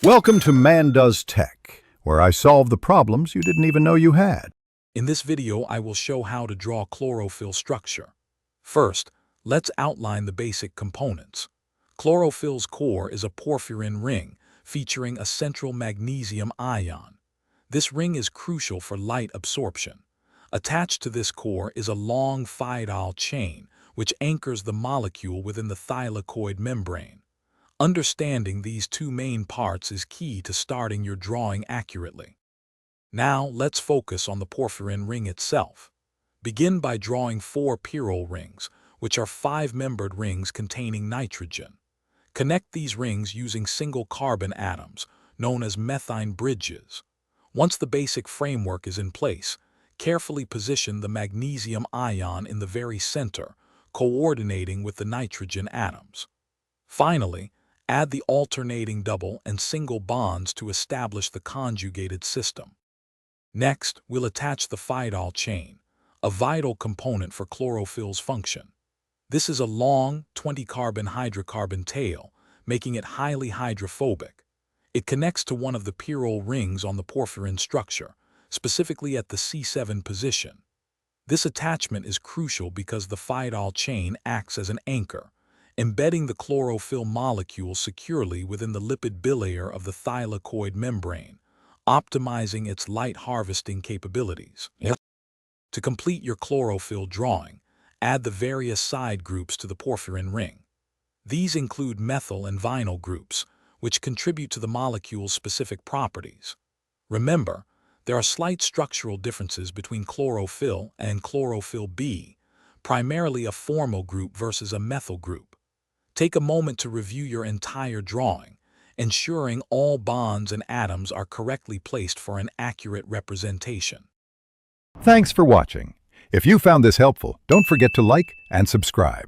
Welcome to Man Does Tech, where I solve the problems you didn't even know you had. In this video, I will show how to draw chlorophyll structure. First, let's outline the basic components. Chlorophyll's core is a porphyrin ring featuring a central magnesium ion. This ring is crucial for light absorption. Attached to this core is a long phytyl chain, which anchors the molecule within the thylakoid membrane. Understanding these two main parts is key to starting your drawing accurately. Now, let's focus on the porphyrin ring itself. Begin by drawing 4 pyrrole rings, which are 5-membered rings containing nitrogen. Connect these rings using single carbon atoms, known as methine bridges. Once the basic framework is in place, carefully position the magnesium ion in the very center, coordinating with the nitrogen atoms. Finally, add the alternating double and single bonds to establish the conjugated system. Next, we'll attach the phytyl chain, a vital component for chlorophyll's function. This is a long 20-carbon hydrocarbon tail, making it highly hydrophobic. It connects to one of the pyrrole rings on the porphyrin structure, specifically at the C7 position. This attachment is crucial because the phytyl chain acts as an anchor, embedding the chlorophyll molecule securely within the lipid bilayer of the thylakoid membrane, optimizing its light harvesting capabilities. To complete your chlorophyll drawing, add the various side groups to the porphyrin ring. These include methyl and vinyl groups, which contribute to the molecule's specific properties. Remember, there are slight structural differences between chlorophyll and chlorophyll B, primarily a formyl group versus a methyl group. Take a moment to review your entire drawing, ensuring all bonds and atoms are correctly placed for an accurate representation. Thanks for watching. If you found this helpful, don't forget to like and subscribe.